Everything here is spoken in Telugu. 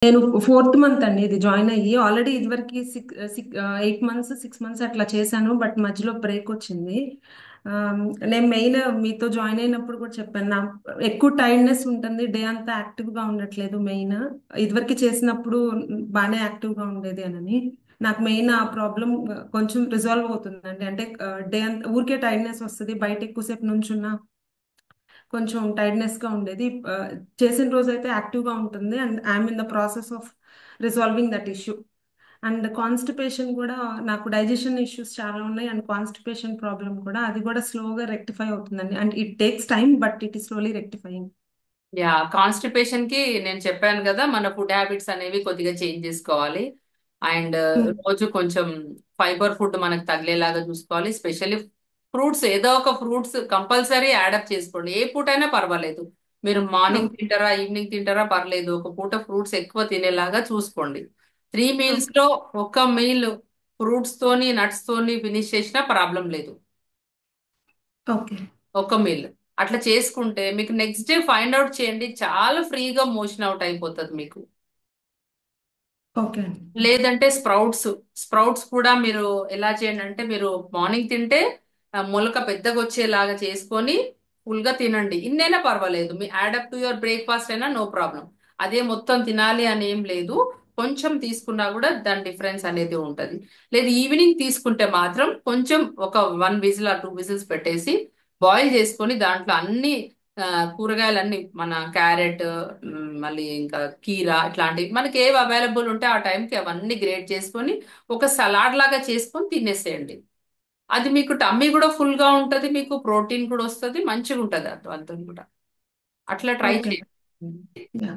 నేను ఫోర్త్ మంత్ అండి ఇది జాయిన్ అయ్యి ఆల్రెడీ ఇదివరకు 8 మంత్స్ 6 మంత్స్ అట్లా చేశాను. బట్ మధ్యలో బ్రేక్ వచ్చింది. ఆమ్, నేను మెయిన్ మీతో జాయిన్ అయినప్పుడు కూడా చెప్పాను, నా ఎక్కువ టైర్డ్నెస్ ఉంటుంది, డే అంతా యాక్టివ్గా ఉండట్లేదు. మెయిన్ ఇదివరకు చేసినప్పుడు బాగానే యాక్టివ్గా ఉండేది అని. నాకు మెయిన్ ఆ ప్రాబ్లం కొంచెం రిజాల్వ్ అవుతుందండి. అంటే డే అంతా ఊరికే టైర్డ్నెస్ వస్తుంది, బయట ఎక్కువసేపు నుంచున్నా కొంచెం టైర్డ్నెస్ గా ఉండేది. చేసిన రోజు అయితే యాక్టివ్ గా ఉంటుంది and I'm in the process of resolving that issue. And constipation కూడా, నాకు డైజెషన్ ఇష్యూస్ చాలా ఉన్నాయి అండ్ కాన్స్టిపేషన్ ప్రాబ్లం కూడా, అది కూడా స్లోగా రెక్టిఫై అవుతుందండి. And it takes time but it is slowly rectifying. Yeah, constipation కి నేను చెప్పాను కదా, మన ఫుడ్ హ్యాబిట్స్ అనేవి కొద్దిగా చేంజ్ చేసుకోవాలి. అండ్ రోజు కొంచెం ఫైబర్ ఫుడ్ మనకు తగిలేలాగా చూసుకోవాలి. స్పెషల్లీ ఫ్రూట్స్, ఏదో ఒక ఫ్రూట్స్ కంపల్సరీ యాడప్ చేసుకోండి. ఏ పూట అయినా పర్వాలేదు. మీరు మార్నింగ్ తింటారా, ఈవినింగ్ తింటారా పర్లేదు, ఒక పూట ఫ్రూట్స్ ఎక్కువ తినేలాగా చూసుకోండి. 3 మీల్స్ లో ఒక మీల్ ఫ్రూట్స్ తోని నట్స్ తోని ఫినిష్ చేసినా ప్రాబ్లం లేదు. ఓకే. ఒక మీల్ అట్లా చేసుకుంటే మీకు నెక్స్ట్ డే ఫైండ్ అవుట్ చేయండి, చాలా ఫ్రీగా మోషన్ అవుట్ అయిపోతుంది మీకు. ఓకే. లేదంటే స్ప్రౌట్స్, స్ప్రౌట్స్ కూడా మీరు ఎలా చేయండి అంటే, మీరు మార్నింగ్ తింటే మొలక పెద్దగా వచ్చేలాగా చేసుకొని ఫుల్ గా తినండి. ఇన్నైనా పర్వాలేదు, మీ యాడప్ టు యువర్ బ్రేక్ఫాస్ట్ అయినా నో ప్రాబ్లం. అదే మొత్తం తినాలి అని ఏం లేదు, కొంచెం తీసుకున్నా కూడా దాని డిఫరెన్స్ అనేది ఉంటది. లేదు ఈవినింగ్ తీసుకుంటే మాత్రం కొంచెం ఒక 1 విజిల్ ఆ 2 విజిల్స్ పెట్టేసి బాయిల్ చేసుకొని దాంట్లో అన్ని ఆ, కూరగాయలన్నీ, మన క్యారెట్, మళ్ళీ ఇంకా కీరా, ఇట్లాంటివి మనకి ఏవి అవైలబుల్ ఉంటే ఆ టైంకి అవన్నీ గ్రేట్ చేసుకొని ఒక సలాడ్ లాగా చేసుకొని తినేసేయండి. అది మీకు టమ్మీ కూడా ఫుల్ గా ఉంటది, మీకు ప్రోటీన్ కూడా వస్తుంది, మంచిగా ఉంటది అంతా కూడా. అట్లా ట్రై ఓకే. చేయండి. యా.